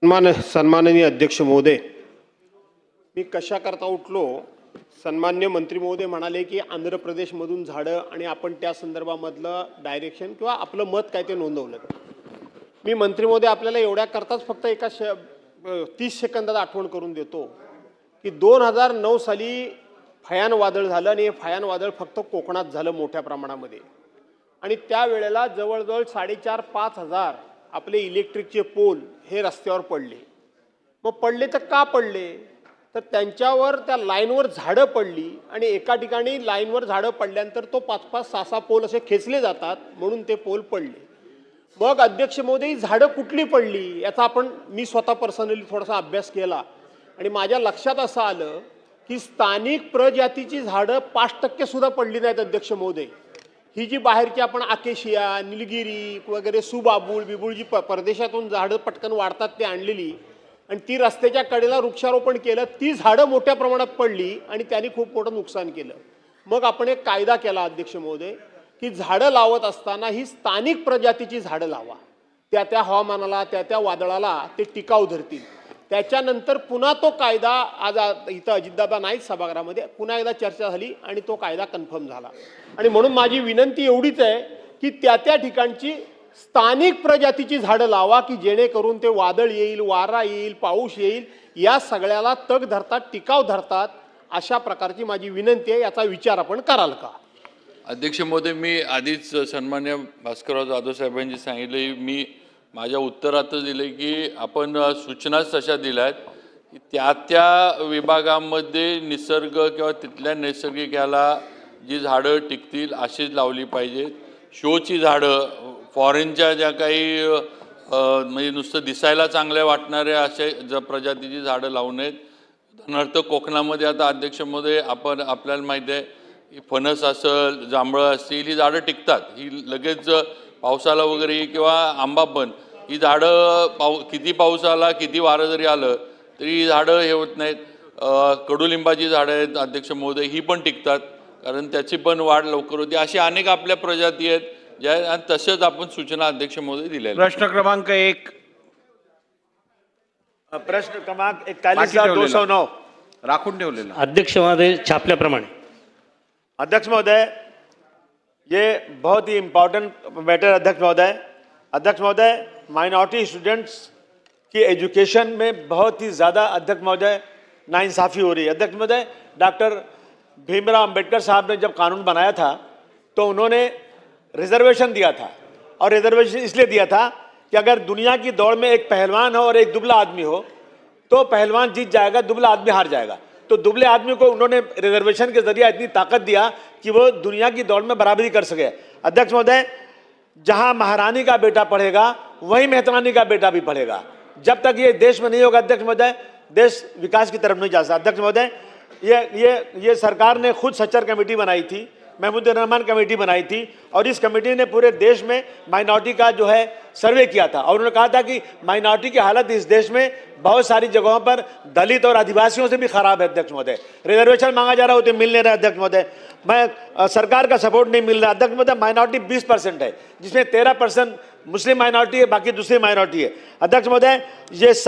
सन्माननीय अध्यक्ष महोदय, मी कशा करता उठलो? सन्मान्य मंत्री महोदय म्हणाले की आंध्र प्रदेशमधून झाडं आणि आपण त्या संदर्भामधलं डायरेक्शन किंवा आपलं मत काय ते नोंदवलं. मी मंत्री महोदय आपल्याला एवढ्या करताच फक्त 30 सेकंदात आठवण करून देतो की 2009 साली फयान वादळ झालं आणि हे फयान वादळ फक्त कोकणात झालं मोठ्या प्रमाणामध्ये आणि त्यावेळेला जवळजवळ 4,500-5 हजार आपले इलेक्ट्रिकचे पोल हे रस्त्यावर पडले. मग पडले तर का पडले? तर त्यांच्यावर त्या लाईनवर झाडं पडली आणि एका ठिकाणी लाईनवर झाडं पडल्यानंतर तो 5-5, 6-6 पोल असे खेचले जातात म्हणून ते पोल पडले. मग अध्यक्ष महोदय झाडं कुठली पडली याचा मी स्वतः पर्सनली थोडासा अभ्यास केला आणि माझ्या लक्षात असं आलं की स्थानिक प्रजातीची झाडं 5% सुद्धा पडली नाहीत अध्यक्ष महोदय. ही जी बाहेरची आपण आकेशिया, निलगिरी वगैरे सुबाबूळ बिबुळ जी परदेशातून झाडं पटकन वाढतात ते आणलेली आणि ती रस्त्याच्या कडेला वृक्षारोपण केलं, ती झाडं मोठ्या प्रमाणात पडली आणि त्यांनी खूप मोठं नुकसान केलं. मग आपण एक कायदा केला अध्यक्ष महोदय की झाडं लावत असताना ही स्थानिक प्रजातीची झाडं लावा, त्या त्या हवामानाला त्या त्या वादळाला ते टिकाऊ धरतील. त्याच्यानंतर पुन्हा तो कायदा आज इथं अजितदादा नाहीत सभागृहामध्ये, पुन्हा एकदा चर्चा झाली आणि तो कायदा कन्फर्म झाला. आणि म्हणून माझी विनंती एवढीच आहे की त्या त्या ठिकाणची स्थानिक प्रजातीची झाडं लावा की जेणेकरून ते वादळ येईल, वारा येईल, पाऊस येईल, या सगळ्याला तग धरतात, टिकाव धरतात. अशा प्रकारची माझी विनंती आहे. याचा विचार आपण कराल का? अध्यक्ष महोदय, मी आधीच सन्मान्य भास्करराव जाधव साहेबांनी सांगितले, मी माझ्या उत्तरातच दिले की आपण सूचनाच तशा दिल्या आहेत की त्या त्या विभागामध्ये निसर्ग किंवा तिथल्या नैसर्गिक याला जी झाडं टिकतील अशीच लावली पाहिजेत. शोची झाडं, फॉरेनच्या ज्या काही म्हणजे नुसतं दिसायला चांगल्या वाटणाऱ्या अशा ज्या प्रजातीची झाडं लावू नयेत. उदाहरणार्थ कोकणामध्ये आता अध्यक्ष महोदय आपल्याला माहिती आहे की फणस असेल, जांभळं असतील, ही झाडं टिकतात. ही लगेच पावसाला वगैरे किंवा आंबा पण ही झाडं किती पाऊस आला, किती वारं जरी आलं तरी ही झाडं हे होत नाहीत. कडुलिंबाची झाडं आहेत अध्यक्ष महोदय, ही पण टिकतात कारण त्याची पण वाढ लवकर होती. अशी अनेक आपल्या प्रजाती आहेत ज्या, आणि तसंच आपण सूचना अध्यक्ष महोदय दिल्या. प्रश्न क्रमांक 1, प्रश्न क्रमांक 41,209 राखून ठेवलेला. अध्यक्ष महोदय छापल्याप्रमाणे. अध्यक्ष महोदय, ये बहुत ही इम्पोर्टेंट मैटर अध्यक्ष महोदय. अध्यक्ष महोदय, माइनॉरिटी स्टूडेंट्स की एजुकेशन में बहुत ही ज़्यादा अध्यक्ष महोदय नाइंसाफ़ी हो रही है. अध्यक्ष महोदय, डॉक्टर भीमराव अंबेडकर साहब ने जब कानून बनाया था तो उन्होंने रिजर्वेशन दिया था, और रिजर्वेशन इसलिए दिया था कि अगर दुनिया की दौड़ में एक पहलवान हो और एक दुबला आदमी हो तो पहलवान जीत जाएगा, दुबला आदमी हार जाएगा. तो दुबले आदमी को उन्होंने रिजर्वेशन के जरिए इतनी ताकत दिया कि वो दुनिया की दौड़ में बराबरी कर सके. अध्यक्ष महोदय, जहां महारानी का बेटा पढ़ेगा वहीं मेहतरानी का बेटा भी पढ़ेगा. जब तक ये देश में नहीं होगा अध्यक्ष महोदय, देश विकास की तरफ नहीं जा सकता. अध्यक्ष महोदय, ये सरकार ने खुद सच्चर कमेटी बनाई थी, महमूदुर रहमान कमेटी बनाई थी, और इस कमेटी ने पूरे देश में माइनॉरिटी का जो है सर्वे किया था, और उन्होंने कहा था कि माइनॉरिटी की हालत इस देश में बहुत सारी जगहों पर दलित और आदिवासियों से भी खराब है. अध्यक्ष महोदय, रिजर्वेशन मांगा जा रहा है तो मिल नहीं रहा. अध्यक्ष महोदय, मैं सरकार का सपोर्ट नहीं मिल रहा. अध्यक्ष महोदय, माइनॉरिटी 20% है, जिसमें 13% मुस्लिम माइनॉरिटी है, बाकी दूसरी माइनॉरिटी है. अध्यक्ष महोदय, इस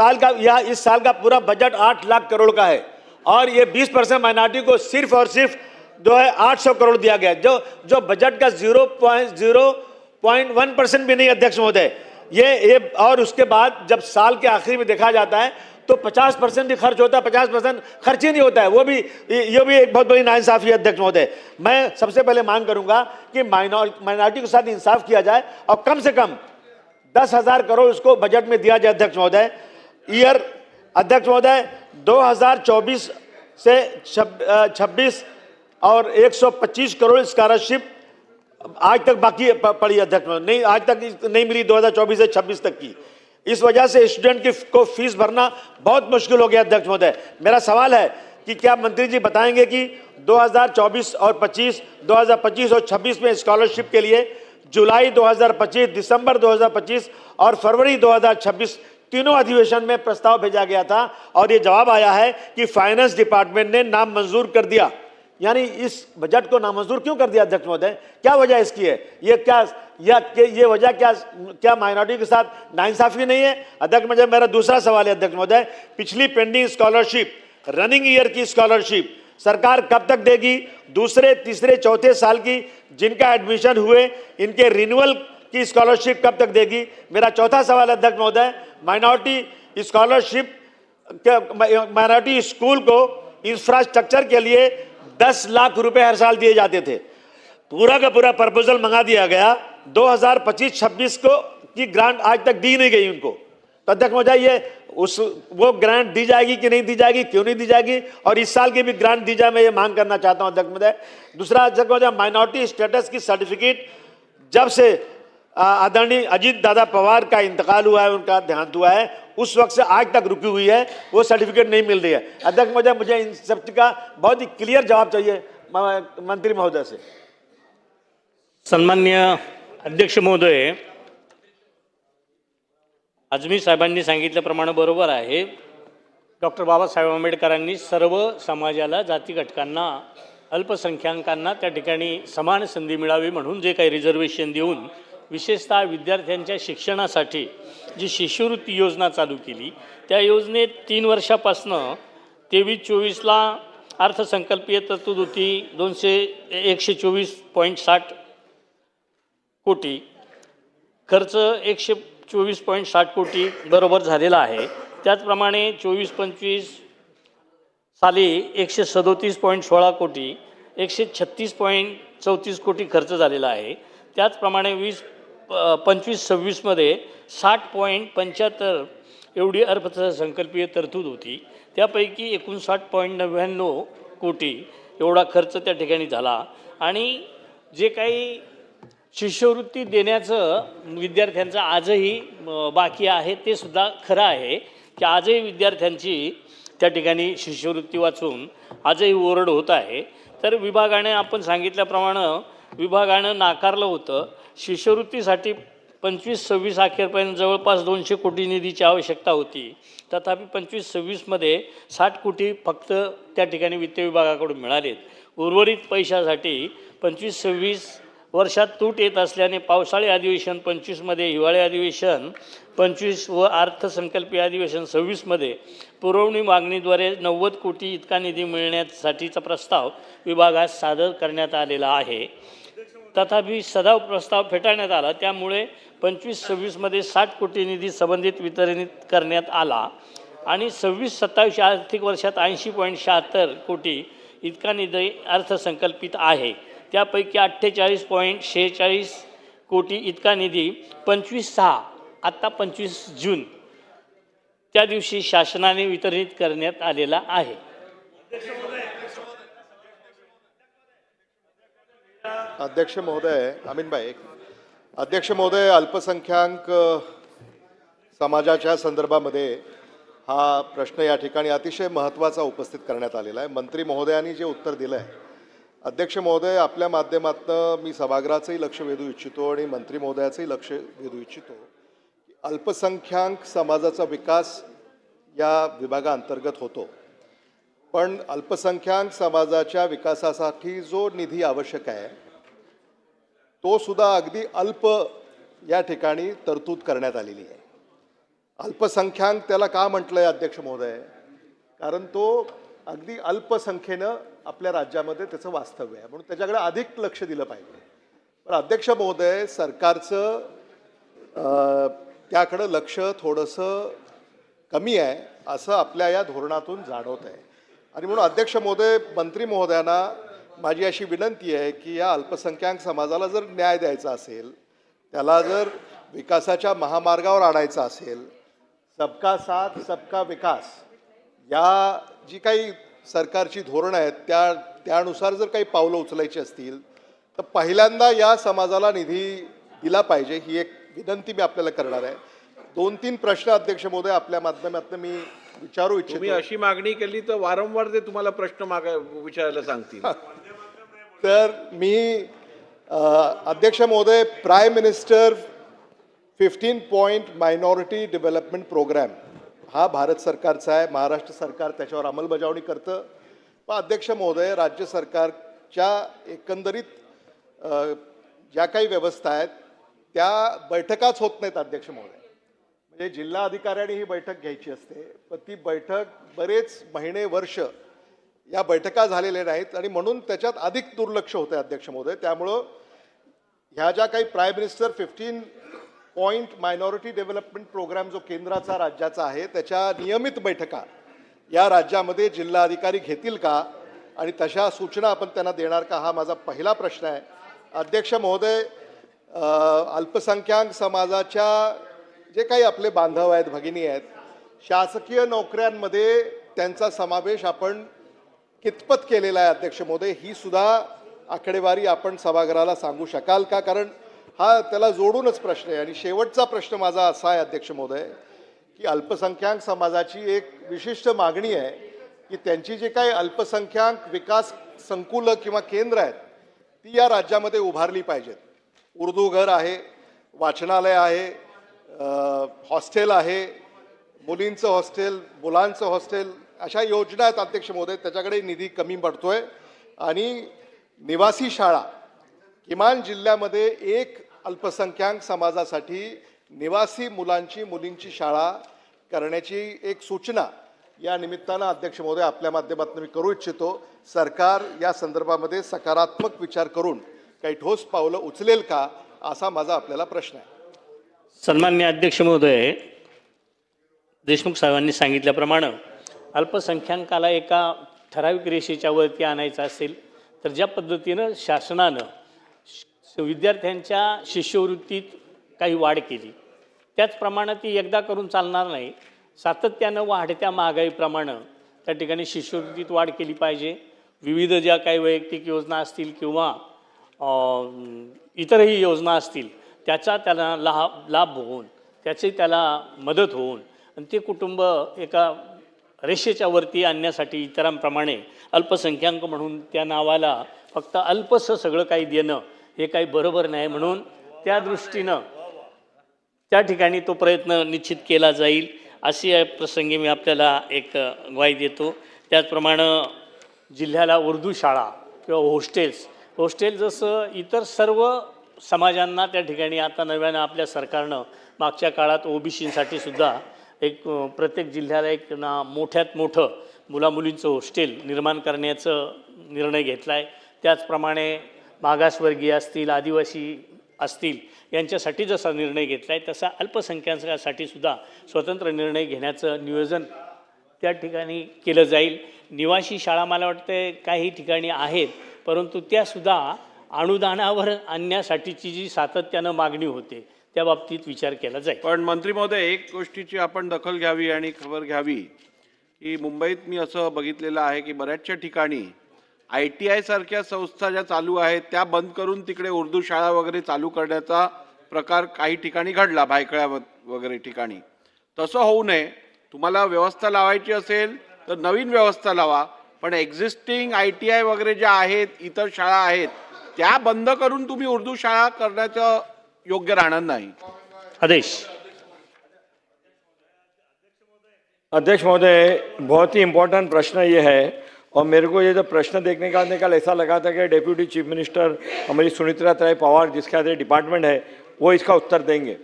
साल का पूरा बजट 8 लाख करोड़ का है, और ये 20% माइनॉरिटी को सिर्फ और सिर्फ जो है 800 करोड़ दिया गया, जो बजट का 0.1% भी नहीं. अध्यक्ष महोदय, ये और उसके बाद जब साल के आखिर में देखा जाता है तो 50% ही खर्च होता है, 50% खर्च ही नहीं होता है. ये भी एक बहुत बड़ी नाइंसाफी है. अध्यक्ष महोदय, मैं सबसे पहले मांग करूंगा कि माइनॉरिटी के साथ इंसाफ किया जाए और कम से कम 10,000 करोड़ उसको बजट में दिया जाए. अध्यक्ष महोदय, अध्यक्ष महोदय, 2024 से 26 और 125 करोड़ स्कॉलरशिप आज तक बाकी पड़ी. अध्यक्ष महोदय, नहीं, आज तक नहीं मिली 2024 से 26 तक की. इस वजह से स्टूडेंट को फीस भरना बहुत मुश्किल हो गया. अध्यक्ष महोदय, मेरा सवाल है कि क्या मंत्री जी बताएंगे कि 2024 और 25, 2025 और 26 में स्कॉलरशिप के लिए जुलाई 2025, दिसंबर 2025 और फरवरी 2026 तीनों अधिवेशन में प्रस्ताव भेजा गया था, और ये जवाब आया है कि फाइनेंस डिपार्टमेंट ने नाम मंजूर कर दिया. यानी इस बजट को नामंजूर क्यों कर दिया अध्यक्ष महोदय? क्या वजह इसकी है? ये वजह क्या माइनॉरिटी के साथ नाइंसाफी नहीं है? अध्यक्ष महोदय, मेरा दूसरा सवाल है अध्यक्ष महोदय, पिछली पेंडिंग स्कॉलरशिप, रनिंग ईयर की स्कॉलरशिप सरकार कब तक देगी? दूसरे, तीसरे, चौथे साल की जिनका एडमिशन हुए, इनके रिन्यूअल की स्कॉलरशिप कब तक देगी? मेरा चौथा सवाल अध्यक्ष महोदय, माइनॉरिटी स्कॉलरशिप, माइनॉरिटी स्कूल को इंफ्रास्ट्रक्चर के लिए 10 लाख रुपए हर साल दिए जाते थे। पूरा का पूरा प्रपोजल मंगा दिया गया, 2025-26 को की ग्रांट आज तक दी नहीं गई उनको। तो अध्यक्ष महोदय, ये वो ग्रांट दी जाएगी कि नहीं दी जाएगी, क्यों नहीं दी जाएगी, और इस साल की भी ग्रांट दी जाए, मैं ये मांग करना चाहता हूं अध्यक्ष महोदय। दूसरा अध्यक्ष महोदय, माइनॉरिटी स्टेटस की सर्टिफिकेट जब से आदरणीय अजीत दादा पवार का इंतकाल हुआ है, उनका देहांत हुआ है, उस वक्त से आज तक रुकी हुई है, वो सर्टिफिकेट नहीं मिल रही है। अध्यक्ष महोदय, मुझे इन सब का बहुत ही क्लियर जवाब चाहिए मंत्री महोदय से। सन्मान्य अध्यक्ष महोदय, आजमी साहेबांनी सांगितल्याप्रमाणे बरोबर आहे, डॉक्टर बाबासाहेब आंबेडकरांनी सर्व समाजाला, जाती घटकांना, अल्पसंख्याकांना त्या ठिकाणी समान संधी मिळावी म्हणून जे काही रिझर्वेशन देऊन विशेषतः विद्यार्थ्यांच्या शिक्षणासाठी जी शिष्यवृत्ती योजना चालू केली, त्या योजनेत 3 वर्षापासनं 23-24ला अर्थसंकल्पीय तरतूद होती 124.60 कोटी, खर्च 124.60 कोटी बरोबर झालेला आहे। त्याचप्रमाणे 24-25 साली 137.16 कोटी, 136.34 कोटी खर्च झालेला आहे। त्याचप्रमाणे 25-26 मध्ये 60.75 एवढी अर्थसंकल्पीय तरतूद होती, त्यापैकी 59.99 कोटी एवढा खर्च त्या ठिकाणी झाला। आणि जे काही शिष्यवृत्ती देण्याचं विद्यार्थ्यांचं आजही बाकी आहे ते सुद्धा खरं आहे की आजही विद्यार्थ्यांची त्या ठिकाणी शिष्यवृत्ती वाचून आजही ओरड होत आहे। तर विभागाने आपण सांगितल्याप्रमाणे विभागानं नाकारलं होतं। शिष्यवृत्तीसाठी 25-26 अखेरपर्यंत जवळपास 200 कोटी निधीची आवश्यकता होती, तथापि 25-26 मध्ये 60 कोटी फक्त त्या ठिकाणी वित्त विभागाकडून मिळालेत। उर्वरित पैशासाठी 25-26 वर्षात तूट येत असल्याने पावसाळी अधिवेशन 25 मध्ये, हिवाळी अधिवेशन 25 व अर्थसंकल्पीय अधिवेशन 26 मध्ये पुरवणी मागणीद्वारे 90 कोटी इतका निधी मिळण्यासाठीचा प्रस्ताव विभागात सादर करण्यात आलेला आहे। तथापि सदाव प्रस्ताव फेटाळण्यात आला, त्यामुळे 25-26 मध्ये 60 कोटी निधी संबंधित वितरित करण्यात आला आणि 26-27 आर्थिक वर्षात 80.76 कोटी इतका निधी अर्थसंकल्पित आहे। त्यापैकी 48.46 कोटी इतका निधी 25/6 आता 25 जून त्या दिवशी शासनाने वितरित करण्यात आलेला आहे। अध्यक्ष महोदय, अमीन भाई, अध्यक्ष महोदय, अल्पसंख्याक समाजाच्या संदर्भामध्ये हा प्रश्न या ठिकाणी अतिशय महत्त्वाचा उपस्थित करण्यात आलेला आहे। मंत्री महोदयांनी जे उत्तर दिलं आहे, अध्यक्ष महोदय, आपल्या माध्यमातून मी सभागृहाचंही लक्ष वेधू इच्छितो आणि मंत्री महोदयाचंही लक्ष वेधू इच्छितो की अल्पसंख्याक समाजाचा विकास या विभागाअंतर्गत होतो, पण अल्पसंख्याक समाजाच्या विकासासाठी जो निधी आवश्यक आहे तो सुद्धा अगदी अल्प या ठिकाणी तरतूद करण्यात आलेली आहे। अल्पसंख्याक त्याला का म्हटलंय अध्यक्ष महोदय? कारण तो अगदी अल्पसंख्येनं आपल्या राज्यामध्ये त्याचं वास्तव्य आहे, म्हणून त्याच्याकडे अधिक लक्ष दिलं पाहिजे। पण अध्यक्ष महोदय, सरकारचं त्याकडे लक्ष थोडंसं कमी आहे असं आपल्या या धोरणातून जाणवत आहे। आणि म्हणून अध्यक्ष महोदय, मंत्री महोदयांना माझी अशी विनंती आहे की या अल्पसंख्याक समाजाला जर न्याय द्यायचा असेल, त्याला जर विकासाच्या महामार्गावर आणायचं असेल, सबका साथ सबका विकास या जी काही सरकारची धोरणं आहेत त्यानुसार जर काही पावलं उचलायची असतील तर पहिल्यांदा या समाजाला निधी दिला पाहिजे, ही एक विनंती मी आपल्याला करणार आहे। 2-3 प्रश्न अध्यक्ष महोदय आपल्या माध्यमातून मी विचारू इच्छितो। तुम्ही अशी मागणी केली तर वारंवार ते तुम्हाला प्रश्न विचारायला सांगतील। तर मी अध्यक्ष महोदय, prime minister 15 point minority development program हा भारत सरकारचा आहे, महाराष्ट्र सरकार त्याच्यावर अंमलबजावणी करतं। पण अध्यक्ष महोदय, राज्य सरकारच्या एकंदरीत ज्या काही व्यवस्था आहेत त्या बैठकाच होत नाहीत अध्यक्ष महोदय. म्हणजे जिल्हा अधिकाऱ्यांनी ही बैठक घ्यायची असते, पण ती बैठक बरेच महिने वर्ष या बैठका झालेल्या नाहीत आणि म्हणून त्याच्यात अधिक दुर्लक्ष होतं अध्यक्ष महोदय. त्यामुळं ह्या ज्या काही prime minister 15 point minority development program जो केंद्राचा राज्याचा आहे त्याच्या नियमित बैठका या राज्यामध्ये जिल्हा अधिकारी घेतील का आणि तशा सूचना आपण त्यांना देणार का, हा माझा पहिला प्रश्न आहे. अध्यक्ष महोदय, अल्पसंख्याक समाजाच्या जे काही आपले बांधव आहेत, भगिनी आहेत, शासकीय नोकऱ्यांमध्ये त्यांचा समावेश आपण कितपत केलेला आहे अध्यक्ष महोदय, ही सुद्धा आकडेवारी आपण सभागृहाला सांगू शकाल का? कारण हा त्याला जोडूनच प्रश्न आहे. आणि शेवटचा प्रश्न माझा असा आहे अध्यक्ष महोदय की अल्पसंख्याक समाजाची एक विशिष्ट मागणी आहे की त्यांची जे काही अल्पसंख्याक विकास संकुलं किंवा केंद्र आहेत ती या राज्यामध्ये उभारली पाहिजेत. उर्दू घर आहे, वाचनालय आहे, हॉस्टेल आहे, मुलींचं हॉस्टेल, मुलांचं हॉस्टेल, अशा योजना आहेत अध्यक्ष महोदय. त्याच्याकडे निधी कमी पडतोय. आणि निवासी शाळा, किमान जिल्ह्यामध्ये एक अल्पसंख्याक समाजासाठी निवासी मुलींची शाळा करण्याची एक सूचना या निमित्तानं अध्यक्ष महोदय आपल्या माध्यमातून मी करू इच्छितो. सरकार या संदर्भामध्ये सकारात्मक विचार करून काही ठोस पावलं उचलेल का, असा माझा आपल्याला प्रश्न आहे. सन्माननीय अध्यक्ष महोदय, देशमुख साहेबांनी सांगितल्याप्रमाणे अल्पसंख्याकाला एका ठराविक रेषेच्या वरती आणायचं असेल तर ज्या पद्धतीनं शासनानं विद्यार्थ्यांच्या शिष्यवृत्तीत काही वाढ केली त्याचप्रमाणे ती एकदा करून चालणार नाही. सातत्यानं वाढत्या महागाईप्रमाणे त्या ठिकाणी शिष्यवृत्तीत वाढ केली पाहिजे. विविध ज्या काही वैयक्तिक योजना असतील किंवा इतरही योजना असतील त्याचा त्याला लाभ होऊन त्याची त्याला मदत होऊन आणि ते कुटुंब एका रेषेच्या वरती आणण्यासाठी इतरांप्रमाणे अल्पसंख्याक म्हणून त्या नावाला फक्त अल्पसं सगळं काही देणं हे काही बरोबर नाही. म्हणून त्या दृष्टीनं त्या ठिकाणी तो प्रयत्न निश्चित केला जाईल अशी या प्रसंगी मी आपल्याला एक ग्वाही देतो. त्याचप्रमाणे जिल्ह्याला उर्दू शाळा किंवा हॉस्टेल जसं इतर सर्व समाजांना त्या ठिकाणी आता नव्यानं आपल्या सरकारनं मागच्या काळात ओबीसीसाठी सुद्धा एक प्रत्येक जिल्ह्याला एक मोठ्यात मोठं मुलामुलींचं हॉस्टेल निर्माण करण्याचं निर्णय घेतला आहे. त्याचप्रमाणे मागासवर्गीय असतील, आदिवासी असतील यांच्यासाठी जसा निर्णय घेतला आहे तसा अल्पसंख्याकासाठी सुद्धा स्वतंत्र निर्णय घेण्याचं नियोजन त्या ठिकाणी केलं जाईल. निवासी शाळा मला वाटतं काही ठिकाणी आहेत, परंतु त्यासुद्धा अनुदानावर आणण्यासाठीची जी सातत्यानं मागणी होते त्या बाबतीत विचार केला जाईल. पण मंत्री महोदय, एक गोष्टीची आपण दखल घ्यावी आणि खबर घ्यावी की मुंबईत मी असं बघितलेलं आहे की बऱ्याचशा ठिकाणी ITI सारख्या संस्था ज्या चालू आहेत त्या बंद करून तिकडे उर्दू शाळा वगैरे चालू करण्याचा प्रकार काही ठिकाणी घडला, भायखळ्या वगैरे ठिकाणी. तसं होऊ नये. तुम्हाला व्यवस्था लावायची असेल तर नवीन व्यवस्था लावा, पण एक्झिस्टिंग ITI वगैरे ज्या आहेत, इतर शाळा आहेत त्या बंद करून तुम्ही उर्दू शाळा करण्याचं योग्य राहणार नहीं. आदेश. अध्यक्ष महोदय, बहुत ही इम्पोर्टेंट प्रश्न ये है और मेरे को ये जब प्रश्न देखने का ऐसा लगा था कि डेप्यूटी चीफ मिनिस्टर हमारी सुनीत्रा राय पवार जिसके हाथ डिपार्टमेंट है वो इसका उत्तर देंगे,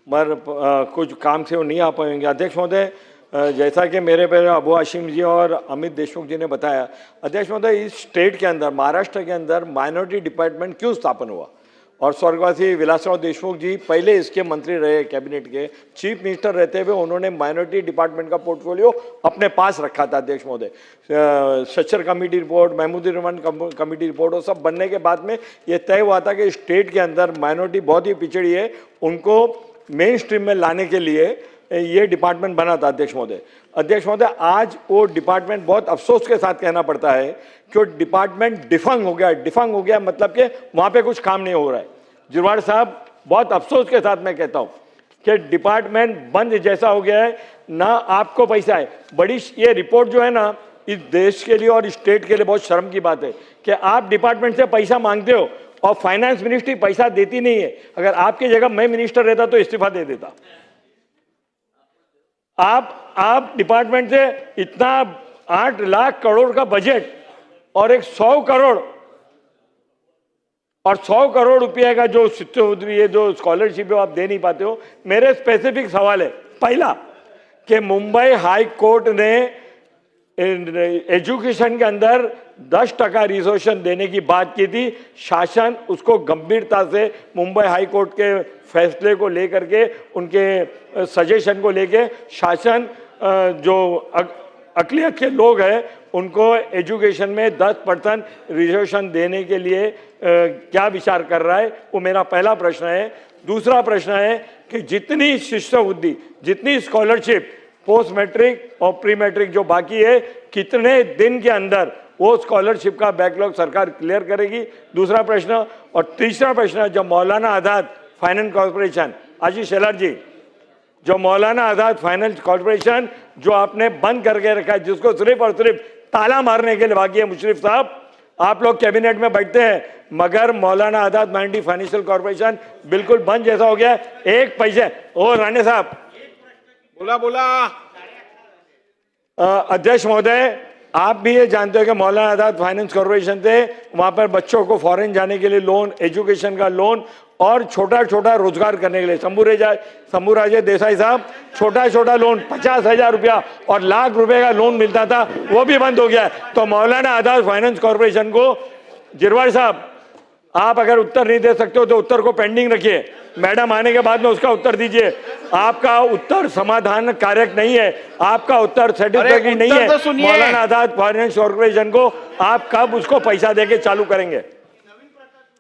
मगर कुछ काम से वो नहीं आ पाएंगे. अध्यक्ष महोदय, जैसा कि मेरे पहले अबू हाशिम जी और अमित देशमुख जी ने बताया, अध्यक्ष महोदय इस स्टेट के अंदर, महाराष्ट्र के अंदर माइनॉरिटी डिपार्टमेंट क्यों स्थापन हुआ? और स्वर्गवासी विलासराव देशमुख जी पहले इसके मंत्री रहे, कैबिनेट के चीफ मिनिस्टर रहते हुए उन्होंने माइनॉरिटी डिपार्टमेंट का पोर्टफोलियो अपने पास रखा था. अध्यक्ष महोदय, Sachar committee report, Mahmoodur Rahman committee report और सब बनने के बाद में ये तय हुआ था कि स्टेट के अंदर माइनॉरिटी बहुत ही पिछड़ी है, उनको मेन स्ट्रीम में लाने के लिए ये डिपार्टमेंट बना था. अध्यक्ष महोदय, आज वो डिपार्टमेंट बहुत अफसोस के साथ कहना पड़ता है कि वो डिपार्टमेंट डिफंग हो गया मतलब कि वहाँ पे कुछ काम नहीं हो रहा है. जिरवाड़ साहब, बहुत अफसोस के साथ मैं कहता हूँ कि डिपार्टमेंट बंद जैसा हो गया है, ना आपको पैसा है. बड़ी ये रिपोर्ट जो है ना, इस देश के लिए और स्टेट के लिए बहुत शर्म की बात है कि आप डिपार्टमेंट से पैसा मांगते हो और फाइनेंस मिनिस्ट्री पैसा देती नहीं है. अगर आपकी जगह मैं मिनिस्टर रहता तो इस्तीफा दे देता. आप डिपार्टमेंट से इतना 8 लाख करोड़ का बजट और एक 100 करोड़ और 100 करोड़ रुपए का जो शिष्यवृत्ति है, जो स्कॉलरशिप है, आप दे नहीं पाते हो। मेरे स्पेसिफिक सवाल है, पहला कि मुंबई हाई कोर्ट ने एजुकेशन के अंदर 10% रिजर्वेशन देने की बात की थी। शासन उसको गंभीरता से मुंबई हाई कोर्ट के फैसले को लेकर के, उनके सजेशन को लेके शासन जो अक़लियत के लोग हैं उनको एजुकेशन में 10% रिजर्वेशन देने के लिए क्या विचार कर रहा है, वो मेरा पहला प्रश्न है। दूसरा प्रश्न है कि जितनी शिष्यवृत्ति, जितनी स्कॉलरशिप पोस्ट मैट्रिक और प्री मैट्रिक जो बाकी है, कितने दिन के अंदर वो स्कॉलरशिप का बैकलॉग सरकार क्लियर करेगी, दूसरा प्रश्न। और तीसरा प्रश्न, जब मौलाना आज़ाद फाइनेंस कॉर्पोरेशन, आशीष शेलार जी, जो मौलाना आज़ाद फाइनेंस कॉर्पोरेशन जो आपने बंद करके रखा है, जिसको सिर्फ और सिर्फ ताला मारने के लिए बाकी है, मुशर्रफ साहब आप लोग कैबिनेट में बैठते हैं, मगर मौलाना आज़ाद माइंडी फाइनेंशियल कॉर्पोरेशन बिल्कुल बंद जैसा हो गया, एक पैसे। ओ राणे साहब, बोला अध्यक्ष महोदय, आप भी ये जानते हो कि मौलाना आज़ाद फाइनेंस कॉर्पोरेशन से वहाँ पर बच्चों को फॉरेन जाने के लिए लोन, एजुकेशन का लोन और छोटा छोटा रोजगार करने के लिए शंभू राजे देसाई साहब, छोटा छोटा लोन 50,000 रुपया और लाख रुपए का लोन मिलता था, वो भी बंद हो गया है। तो मौलाना आज़ाद फाइनेंस कॉर्पोरेशन को, जिरवाड़ साहब आप अगर उत्तर नहीं दे सकते हो तो उत्तर को पेंडिंग रखिए, मैडम आने के बाद में उसका उत्तर दीजिए। आपका उत्तर समाधान कारक नहीं है, आपका उत्तर सेटिस्फैक्टरी नहीं है। मौलाना आज़ाद फाइनेंस कॉर्पोरेशन को आप कब उसको पैसा देके चालू करेंगे?